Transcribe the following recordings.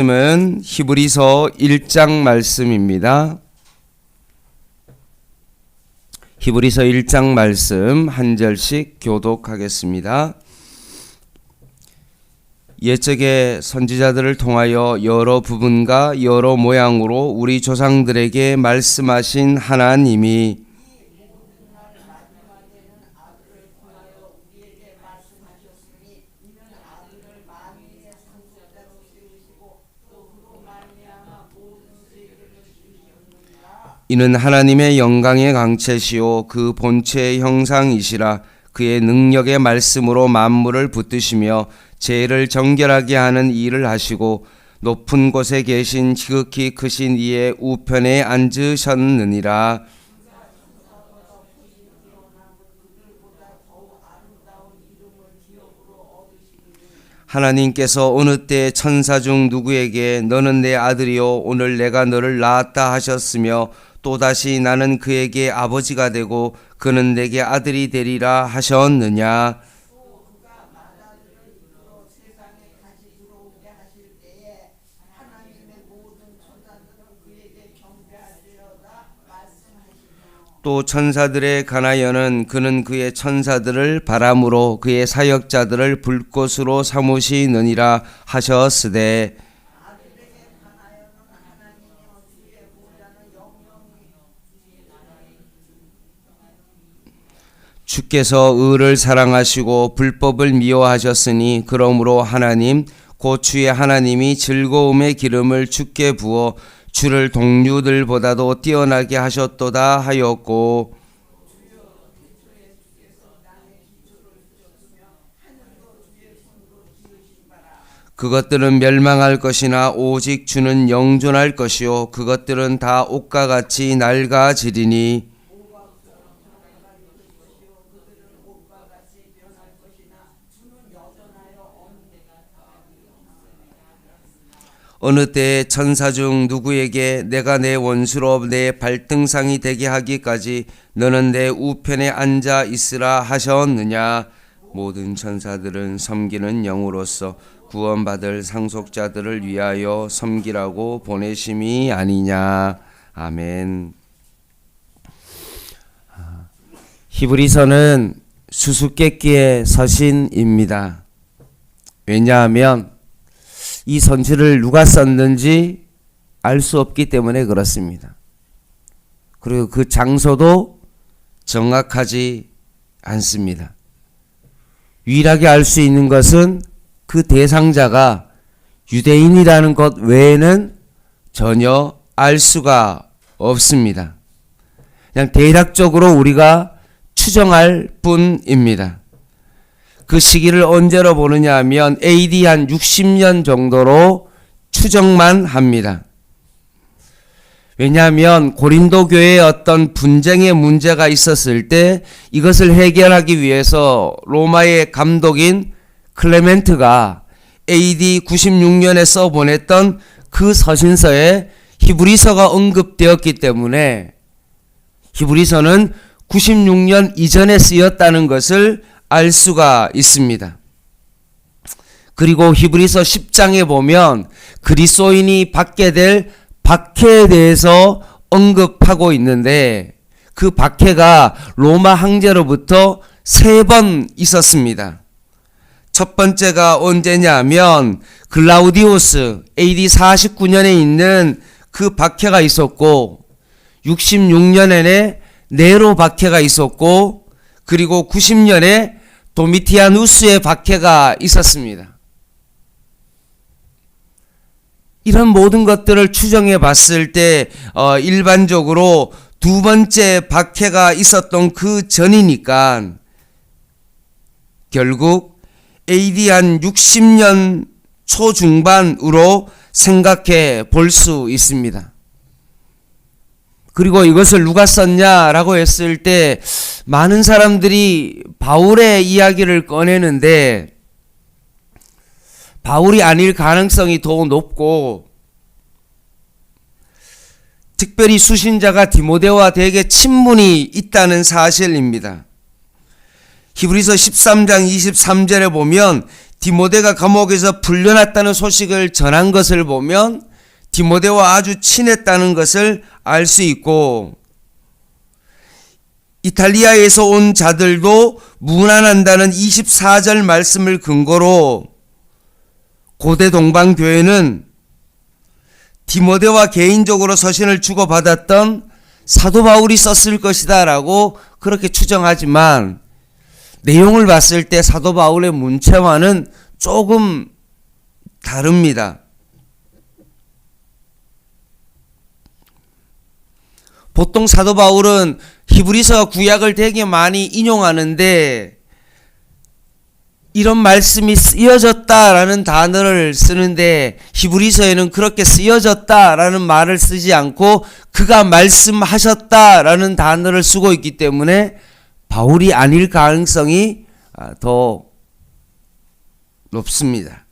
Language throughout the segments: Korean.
말씀은 히브리서 1장 말씀입니다. 히브리서 1장 말씀 한 절씩 교독하겠습니다. 옛적의 선지자들을 통하여 여러 부분과 여러 모양으로 우리 조상들에게 말씀하신 하나님이 이는 하나님의 영광의 강체시오 그 본체의 형상이시라. 그의 능력의 말씀으로 만물을 붙드시며 죄를 정결하게 하는 일을 하시고 높은 곳에 계신 지극히 크신 이의 우편에 앉으셨느니라. 하나님께서 어느 때 천사 중 누구에게 너는 내 아들이요 오늘 내가 너를 낳았다 하셨으며 또다시 나는 그에게 아버지가 되고 그는 내게 아들이 되리라 하셨느냐. 또 천사들에 관하여는 그는 그의 천사들을 바람으로 그의 사역자들을 불꽃으로 삼으시느니라 하셨으되 주께서 의를 사랑하시고 불법을 미워하셨으니 그러므로 하나님 곧 주의 하나님이 즐거움의 기름을 주께 부어 주를 동류들보다도 뛰어나게 하셨도다 하였고 그것들은 멸망할 것이나 오직 주는 영존할 것이요 그것들은 다 옷과 같이 낡아지리니 어느 때에 천사 중 누구에게 내가 내 원수로 내 발등상이 되게 하기까지 너는 내 우편에 앉아 있으라 하셨느냐. 모든 천사들은 섬기는 영으로서 구원받을 상속자들을 위하여 섬기라고 보내심이 아니냐. 아멘. 히브리서는 수수께끼의 서신입니다. 왜냐하면 이 선지를 누가 썼는지 알 수 없기 때문에 그렇습니다. 그리고 그 장소도 정확하지 않습니다. 유일하게 알 수 있는 것은 그 대상자가 유대인이라는 것 외에는 전혀 알 수가 없습니다. 그냥 대략적으로 우리가 추정할 뿐입니다. 그 시기를 언제로 보느냐 하면 AD 한 60년 정도로 추정만 합니다. 왜냐하면 고린도 교회에 어떤 분쟁의 문제가 있었을 때 이것을 해결하기 위해서 로마의 감독인 클레멘트가 AD 96년에 써보냈던 그 서신서에 히브리서가 언급되었기 때문에 히브리서는 96년 이전에 쓰였다는 것을 알 수가 있습니다. 그리고 히브리서 10장에 보면 그리스도인이 받게 될 박해에 대해서 언급하고 있는데 그 박해가 로마 황제로부터 3번 있었습니다. 첫 번째가 언제냐 하면 글라우디우스 AD 49년에 있는 그 박해가 있었고 66년에는 네로 박해가 있었고 그리고 90년에 도미티아누스의 박해가 있었습니다. 이런 모든 것들을 추정해 봤을 때 일반적으로 두 번째 박해가 있었던 그 전이니까 결국 AD 한 60년 초중반으로 생각해 볼 수 있습니다. 그리고 이것을 누가 썼냐라고 했을 때 많은 사람들이 바울의 이야기를 꺼내는데 바울이 아닐 가능성이 더 높고 특별히 수신자가 디모데와 되게 친분이 있다는 사실입니다. 히브리서 13장 23절에 보면 디모데가 감옥에서 풀려났다는 소식을 전한 것을 보면 디모데와 아주 친했다는 것을 알 수 있고, 이탈리아에서 온 자들도 문안한다는 24절 말씀을 근거로 고대 동방교회는 디모데와 개인적으로 서신을 주고받았던 사도 바울이 썼을 것이다 라고 그렇게 추정하지만, 내용을 봤을 때 사도 바울의 문체와는 조금 다릅니다. 보통 사도 바울은 히브리서 구약을 되게 많이 인용하는데 이런 말씀이 쓰여졌다라는 단어를 쓰는데, 히브리서에는 그렇게 쓰여졌다라는 말을 쓰지 않고 그가 말씀하셨다라는 단어를 쓰고 있기 때문에 바울이 아닐 가능성이 더 높습니다.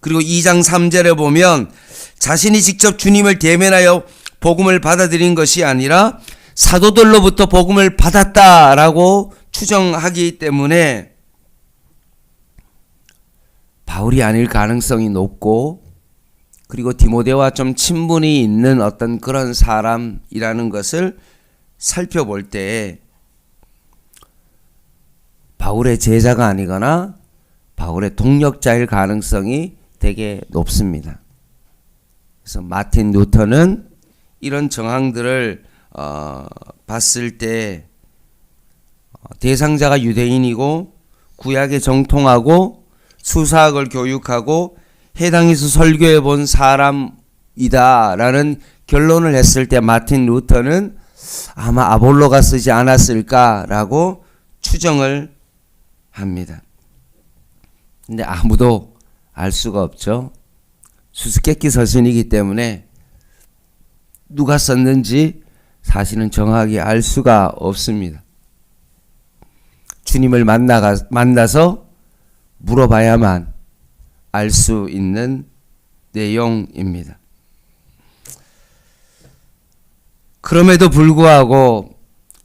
그리고 2장 3절에 보면 자신이 직접 주님을 대면하여 복음을 받아들인 것이 아니라 사도들로부터 복음을 받았다라고 추정하기 때문에 바울이 아닐 가능성이 높고, 그리고 디모데와 좀 친분이 있는 어떤 그런 사람이라는 것을 살펴볼 때 바울의 제자가 아니거나 바울의 동력자일 가능성이 되게 높습니다. 그래서 마틴 루터는 이런 정황들을 봤을 때 대상자가 유대인이고 구약에 정통하고 수사학을 교육하고 해당에서 설교해 본 사람이다라는 결론을 했을 때 마틴 루터는 아마 아볼로가 쓰지 않았을까라고 추정을 합니다. 근데 아무도 알 수가 없죠. 수수께끼 서신이기 때문에 누가 썼는지 사실은 정확히 알 수가 없습니다. 주님을 만나서 물어봐야만 알 수 있는 내용입니다. 그럼에도 불구하고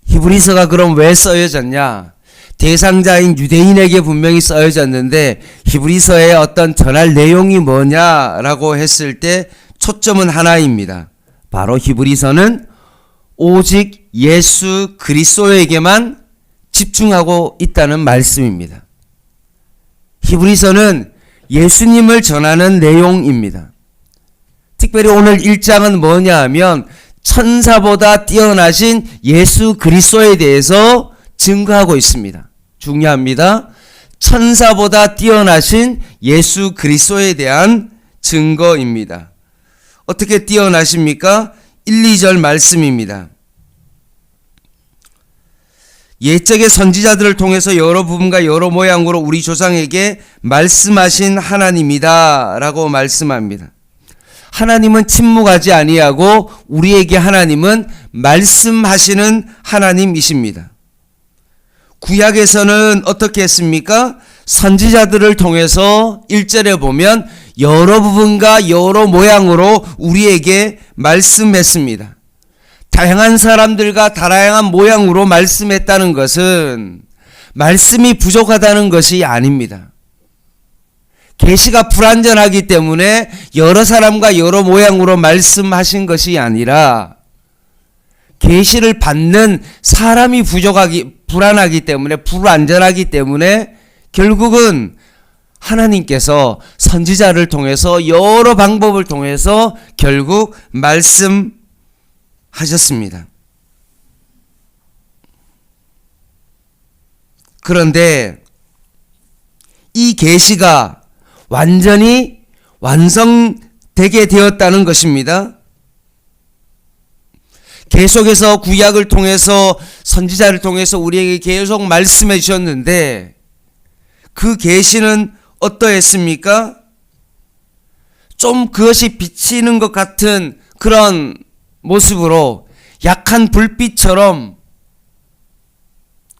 히브리서가 그럼 왜 써여졌냐? 대상자인 유대인에게 분명히 써여졌는데 히브리서의 어떤 전할 내용이 뭐냐라고 했을 때 초점은 하나입니다. 바로 히브리서는 오직 예수 그리스도에게만 집중하고 있다는 말씀입니다. 히브리서는 예수님을 전하는 내용입니다. 특별히 오늘 1장은 뭐냐 하면 천사보다 뛰어나신 예수 그리스도에 대해서 증거하고 있습니다. 중요합니다. 천사보다 뛰어나신 예수 그리스도에 대한 증거입니다. 어떻게 뛰어나십니까? 1, 2절 말씀입니다. 옛적의 선지자들을 통해서 여러 부분과 여러 모양으로 우리 조상에게 말씀하신 하나님이다 라고 말씀합니다. 하나님은 침묵하지 아니하고 우리에게 하나님은 말씀하시는 하나님이십니다. 구약에서는 어떻게 했습니까? 선지자들을 통해서 1절에 보면 여러 부분과 여러 모양으로 우리에게 말씀했습니다. 다양한 사람들과 다양한 모양으로 말씀했다는 것은 말씀이 부족하다는 것이 아닙니다. 계시가 불완전하기 때문에 여러 사람과 여러 모양으로 말씀하신 것이 아니라 계시를 받는 사람이 불안하기 때문에 불완전하기 때문에 결국은 하나님께서 선지자를 통해서 여러 방법을 통해서 결국 말씀하셨습니다. 그런데 이 계시가 완전히 완성되게 되었다는 것입니다. 계속해서 구약을 통해서 선지자를 통해서 우리에게 계속 말씀해 주셨는데 그 계시는 어떠했습니까? 좀 그것이 비치는 것 같은 그런 모습으로 약한 불빛처럼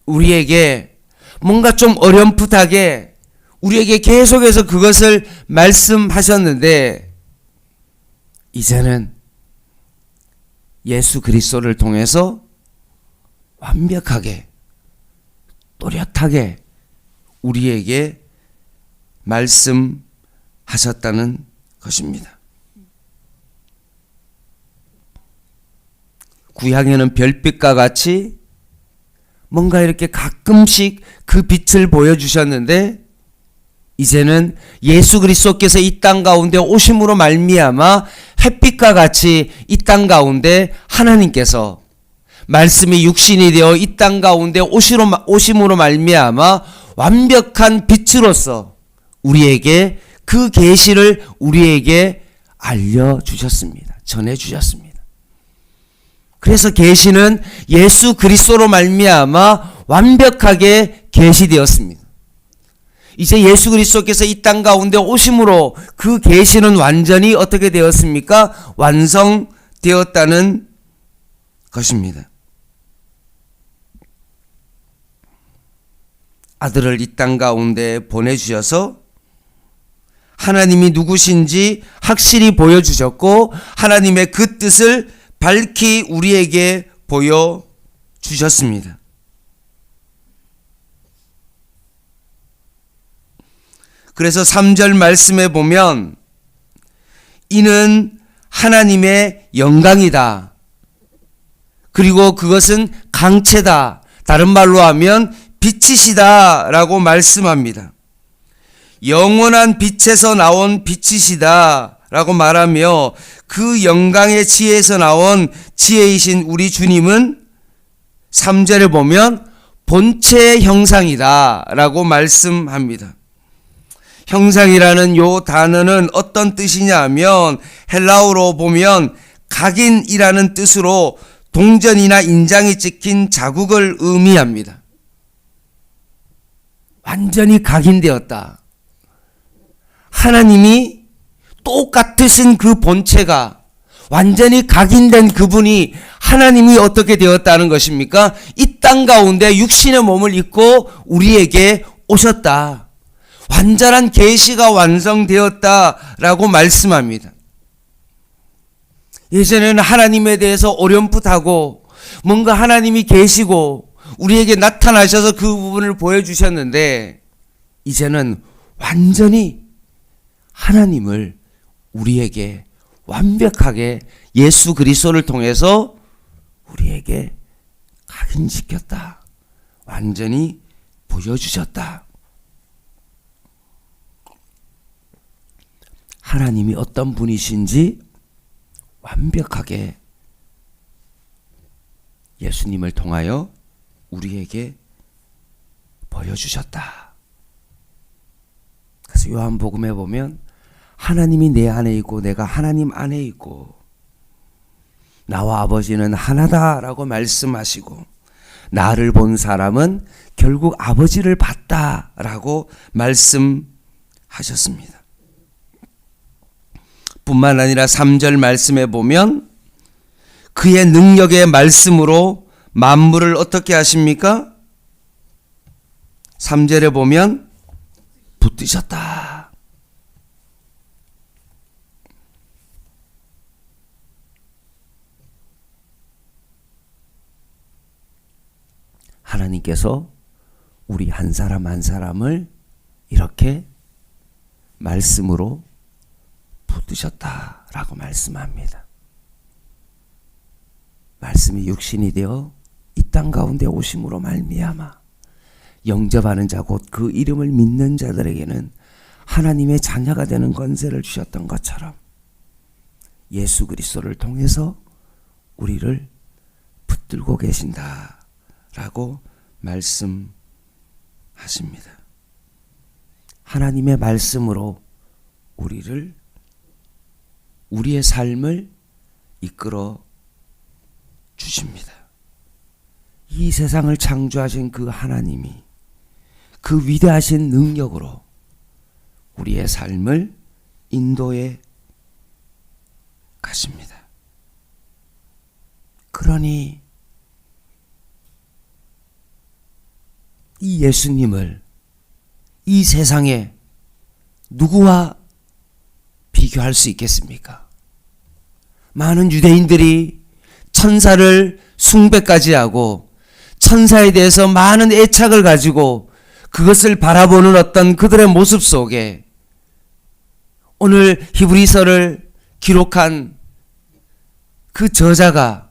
우리에게 뭔가 좀 어렴풋하게 우리에게 계속해서 그것을 말씀하셨는데 이제는 예수 그리스도를 통해서 완벽하게 또렷하게 우리에게 말씀하셨다는 것입니다. 구약에는 별빛과 같이 뭔가 이렇게 가끔씩 그 빛을 보여주셨는데 이제는 예수 그리스도께서 이 땅 가운데 오심으로 말미암아 햇빛과 같이 이 땅 가운데 하나님께서 말씀이 육신이 되어 이 땅 가운데 오심으로 말미암아 완벽한 빛으로서 우리에게 그 계시를 우리에게 알려주셨습니다. 전해주셨습니다. 그래서 계시는 예수 그리스도로 말미암아 완벽하게 계시되었습니다. 이제 예수 그리스도께서 이 땅 가운데 오심으로 그 계시는 완전히 어떻게 되었습니까? 완성되었다는 것입니다. 아들을 이 땅 가운데 보내주셔서 하나님이 누구신지 확실히 보여주셨고 하나님의 그 뜻을 밝히 우리에게 보여주셨습니다. 그래서 3절 말씀에 보면 이는 하나님의 영광이다. 그리고 그것은 강체다. 다른 말로 하면 빛이시다 라고 말씀합니다. 영원한 빛에서 나온 빛이시다 라고 말하며 그 영광의 지혜에서 나온 지혜이신 우리 주님은 3절에 보면 본체의 형상이다 라고 말씀합니다. 형상이라는 요 단어는 어떤 뜻이냐 하면 헬라어로 보면 각인이라는 뜻으로 동전이나 인장이 찍힌 자국을 의미합니다. 완전히 각인되었다. 하나님이 똑같으신 그 본체가 완전히 각인된 그분이 하나님이 어떻게 되었다는 것입니까? 이 땅 가운데 육신의 몸을 입고 우리에게 오셨다. 완전한 계시가 완성되었다라고 말씀합니다. 예전에는 하나님에 대해서 어렴풋하고 뭔가 하나님이 계시고 우리에게 나타나셔서 그 부분을 보여주셨는데 이제는 완전히 하나님을 우리에게 완벽하게 예수 그리스도를 통해서 우리에게 각인시켰다. 완전히 보여주셨다. 하나님이 어떤 분이신지 완벽하게 예수님을 통하여 우리에게 보여주셨다. 그래서 요한복음에 보면 하나님이 내 안에 있고 내가 하나님 안에 있고 나와 아버지는 하나다라고 말씀하시고 나를 본 사람은 결국 아버지를 봤다라고 말씀하셨습니다. 뿐만 아니라 3절 말씀에 보면 그의 능력의 말씀으로 만물을 어떻게 하십니까? 3절에 보면 붙드셨다. 하나님께서 우리 한 사람 한 사람을 이렇게 말씀으로 붙드셨다라고 말씀합니다. 말씀이 육신이 되어 이 땅 가운데 오심으로 말미암아 영접하는 자 곧 그 이름을 믿는 자들에게는 하나님의 자녀가 되는 권세를 주셨던 것처럼 예수 그리스도를 통해서 우리를 붙들고 계신다라고 말씀하십니다. 하나님의 말씀으로 우리의 삶을 이끌어 주십니다. 이 세상을 창조하신 그 하나님이 그 위대하신 능력으로 우리의 삶을 인도해 가십니다. 그러니 이 예수님을 이 세상에 누구와 비교할 수 있겠습니까? 많은 유대인들이 천사를 숭배까지 하고 천사에 대해서 많은 애착을 가지고 그것을 바라보는 어떤 그들의 모습 속에 오늘 히브리서를 기록한 그 저자가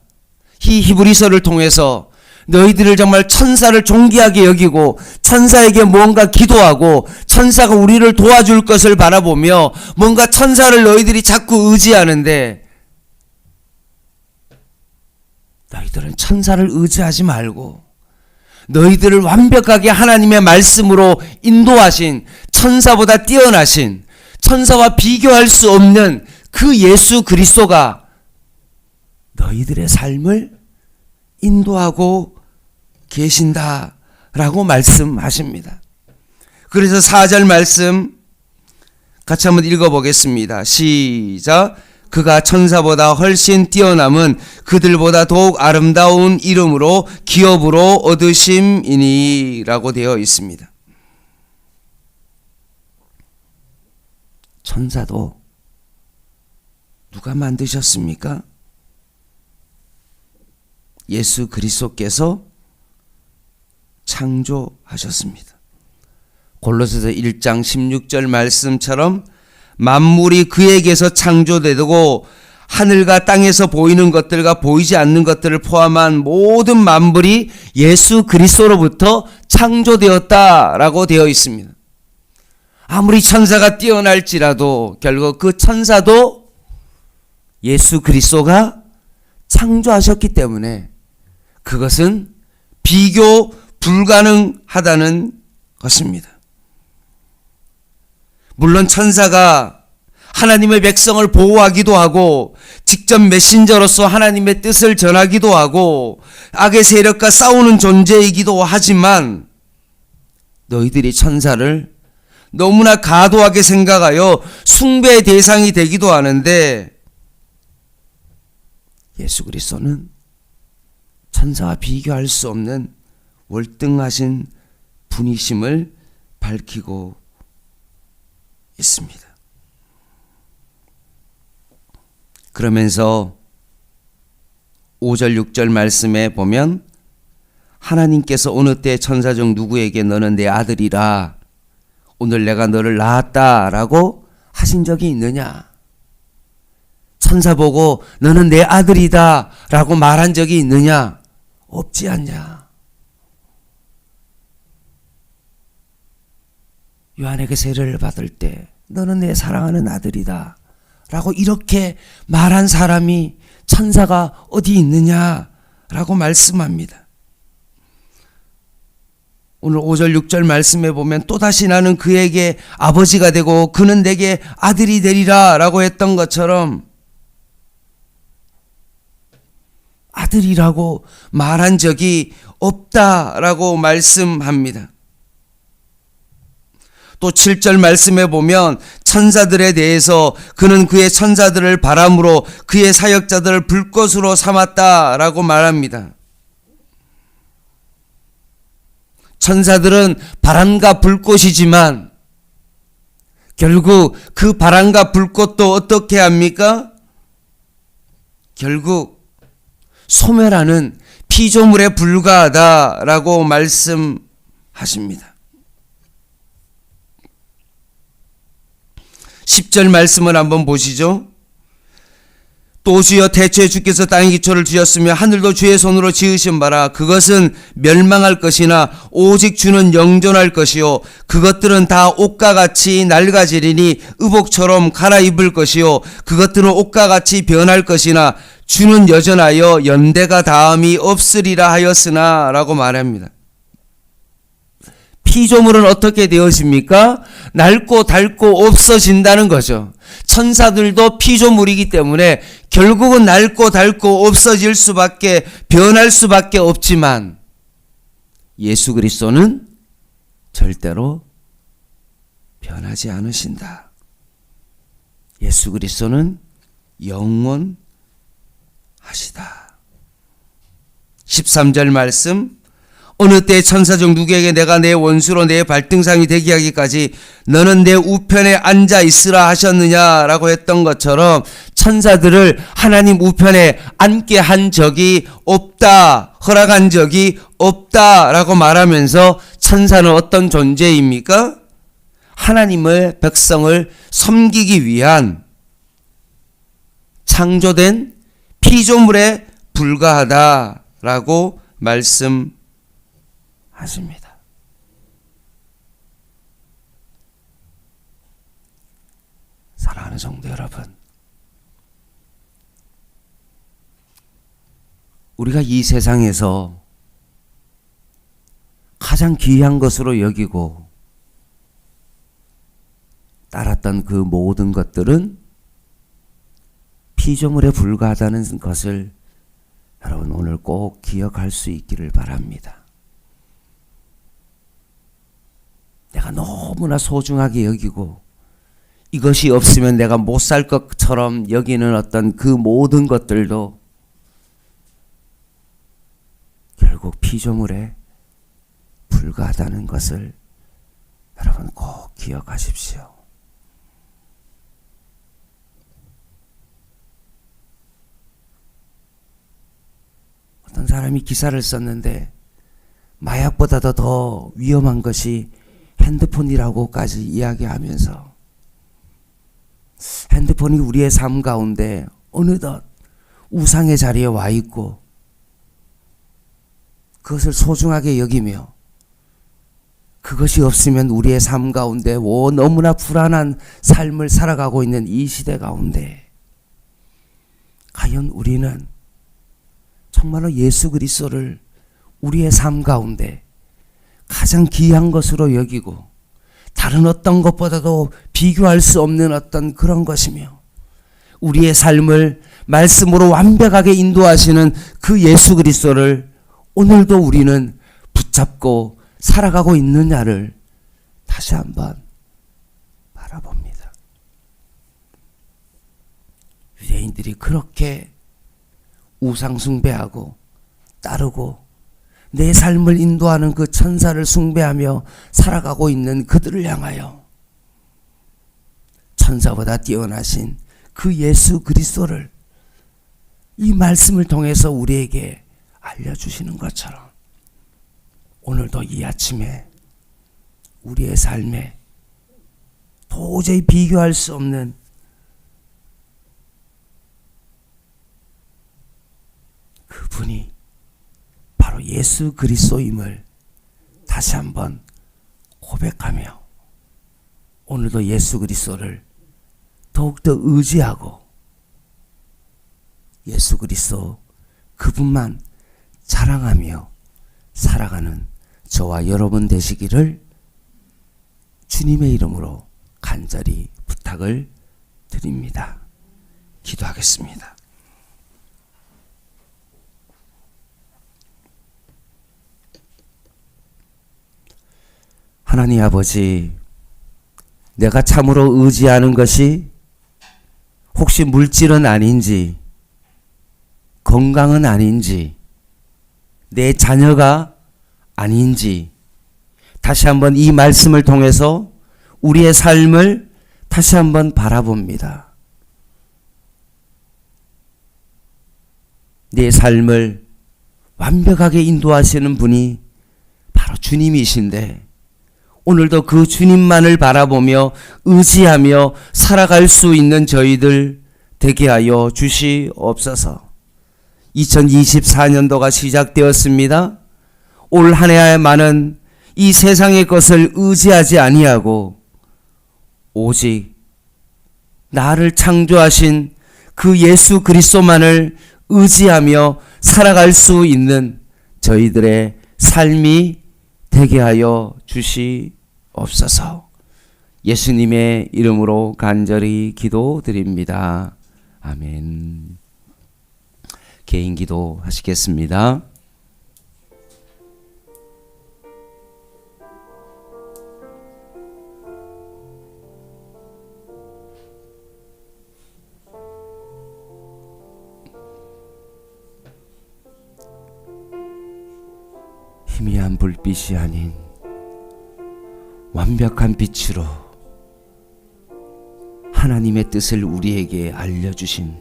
이 히브리서를 통해서 너희들을 정말 천사를 존귀하게 여기고 천사에게 무언가 기도하고 천사가 우리를 도와줄 것을 바라보며 뭔가 천사를 너희들이 자꾸 의지하는데 너희들은 천사를 의지하지 말고 너희들을 완벽하게 하나님의 말씀으로 인도하신 천사보다 뛰어나신 천사와 비교할 수 없는 그 예수 그리스도가 너희들의 삶을 인도하고 계신다라고 말씀하십니다. 그래서 4절 말씀 같이 한번 읽어보겠습니다. 시작. 그가 천사보다 훨씬 뛰어남은 그들보다 더욱 아름다운 이름으로 기업으로 얻으심이니 라고 되어 있습니다. 천사도 누가 만드셨습니까? 예수 그리스도께서 창조하셨습니다. 골로새서 1장 16절 말씀처럼 만물이 그에게서 창조되고 하늘과 땅에서 보이는 것들과 보이지 않는 것들을 포함한 모든 만물이 예수 그리스도로부터 창조되었다라고 되어 있습니다. 아무리 천사가 뛰어날지라도 결국 그 천사도 예수 그리스도가 창조하셨기 때문에 그것은 비교 불가능하다는 것입니다. 물론 천사가 하나님의 백성을 보호하기도 하고 직접 메신저로서 하나님의 뜻을 전하기도 하고 악의 세력과 싸우는 존재이기도 하지만 너희들이 천사를 너무나 과도하게 생각하여 숭배의 대상이 되기도 하는데 예수 그리스도는 천사와 비교할 수 없는 월등하신 분이심을 밝히고 있습니다. 그러면서 5절 6절 말씀에 보면 하나님께서 어느 때 천사 중 누구에게 너는 내 아들이라 오늘 내가 너를 낳았다 라고 하신 적이 있느냐? 천사 보고 너는 내 아들이다 라고 말한 적이 있느냐? 없지 않냐? 요한에게 세례를 받을 때 너는 내 사랑하는 아들이다 라고 이렇게 말한 사람이 천사가 어디 있느냐 라고 말씀합니다. 오늘 5절 6절 말씀에 보면 또다시 나는 그에게 아버지가 되고 그는 내게 아들이 되리라 라고 했던 것처럼 아들이라고 말한 적이 없다라고 말씀합니다. 또 7절 말씀에 보면 천사들에 대해서 그는 그의 천사들을 바람으로 그의 사역자들을 불꽃으로 삼았다라고 말합니다. 천사들은 바람과 불꽃이지만 결국 그 바람과 불꽃도 어떻게 합니까? 결국 소멸하는 피조물에 불과하다라고 말씀하십니다. 10절 말씀을 한번 보시죠. 또 주여 태초에 주께서 땅에 기초를 지었으며 하늘도 주의 손으로 지으신 바라 그것은 멸망할 것이나 오직 주는 영존할 것이요 그것들은 다 옷과 같이 낡아지리니 의복처럼 갈아입을 것이요 그것들은 옷과 같이 변할 것이나 주는 여전하여 연대가 다함이 없으리라 하였으나 라고 말합니다. 피조물은 어떻게 되어집니까? 낡고 닳고 없어진다는 거죠. 천사들도 피조물이기 때문에 결국은 낡고 닳고 없어질 수밖에 변할 수밖에 없지만 예수 그리스도는 절대로 변하지 않으신다. 예수 그리스도는 영원하시다. 13절 말씀 어느 때 천사 중 누구에게 내가 내 원수로 내 발등상이 되게 하기까지 너는 내 우편에 앉아 있으라 하셨느냐라고 했던 것처럼 천사들을 하나님 우편에 앉게 한 적이 없다, 허락한 적이 없다라고 말하면서 천사는 어떤 존재입니까? 하나님의 백성을 섬기기 위한 창조된 피조물에 불과하다라고 말씀하십니다. 사랑하는 성도 여러분, 우리가 이 세상에서 가장 귀한 것으로 여기고 따랐던 그 모든 것들은 피조물에 불과하다는 것을 여러분 오늘 꼭 기억할 수 있기를 바랍니다. 내가 너무나 소중하게 여기고 이것이 없으면 내가 못 살 것처럼 여기는 어떤 그 모든 것들도 결국 피조물에 불과하다는 것을 여러분 꼭 기억하십시오. 어떤 사람이 기사를 썼는데 마약보다도 더 위험한 것이 핸드폰이라고까지 이야기하면서 핸드폰이 우리의 삶 가운데 어느덧 우상의 자리에 와 있고 그것을 소중하게 여기며 그것이 없으면 우리의 삶 가운데 너무나 불안한 삶을 살아가고 있는 이 시대 가운데 과연 우리는 정말로 예수 그리스도를 우리의 삶 가운데 가장 귀한 것으로 여기고 다른 어떤 것보다도 비교할 수 없는 어떤 그런 것이며 우리의 삶을 말씀으로 완벽하게 인도하시는 그 예수 그리스도를 오늘도 우리는 붙잡고 살아가고 있느냐를 다시 한번 바라봅니다. 유대인들이 그렇게 우상 숭배하고 따르고 내 삶을 인도하는 그 천사를 숭배하며 살아가고 있는 그들을 향하여 천사보다 뛰어나신 그 예수 그리스도를 이 말씀을 통해서 우리에게 알려주시는 것처럼 오늘도 이 아침에 우리의 삶에 도저히 비교할 수 없는 그분이 바로 예수 그리스도임을 다시 한번 고백하며 오늘도 예수 그리스도를 더욱더 의지하고 예수 그리스도 그분만 자랑하며 살아가는 저와 여러분 되시기를 주님의 이름으로 간절히 부탁을 드립니다. 기도하겠습니다. 하나님 아버지, 내가 참으로 의지하는 것이 혹시 물질은 아닌지, 건강은 아닌지, 내 자녀가 아닌지 다시 한번 이 말씀을 통해서 우리의 삶을 다시 한번 바라봅니다. 내 삶을 완벽하게 인도하시는 분이 바로 주님이신데 오늘도 그 주님만을 바라보며 의지하며 살아갈 수 있는 저희들 되게 하여 주시옵소서. 2024년도가 시작되었습니다. 올 한 해만은 이 세상의 것을 의지하지 아니하고 오직 나를 창조하신 그 예수 그리스도만을 의지하며 살아갈 수 있는 저희들의 삶이 되게 하여 주시옵소서. 예수님의 이름으로 간절히 기도드립니다. 아멘. 개인 기도 하시겠습니다. 희미한 불빛이 아닌 완벽한 빛으로 하나님의 뜻을 우리에게 알려주신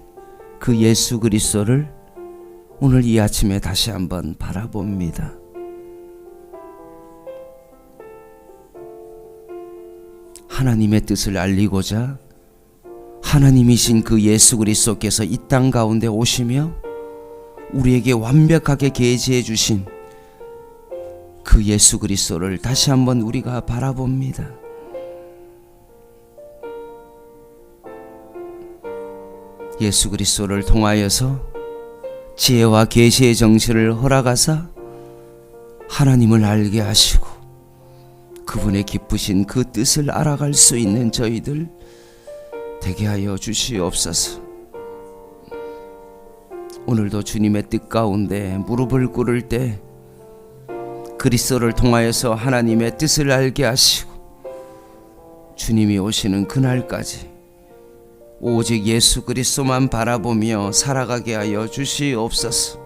그 예수 그리스도를 오늘 이 아침에 다시 한번 바라봅니다. 하나님의 뜻을 알리고자 하나님이신 그 예수 그리스도께서 이 땅 가운데 오시며 우리에게 완벽하게 계시해 주신 그 예수 그리스도를 다시 한번 우리가 바라봅니다. 예수 그리스도를 통하여서 지혜와 계시의 정신을 허락하사 하나님을 알게 하시고 그분의 기쁘신 그 뜻을 알아갈 수 있는 저희들 되게 하여 주시옵소서. 오늘도 주님의 뜻 가운데 무릎을 꿇을 때 그리스도를 통하여서 하나님의 뜻을 알게 하시고 주님이 오시는 그날까지 오직 예수 그리스도만 바라보며 살아가게 하여 주시옵소서.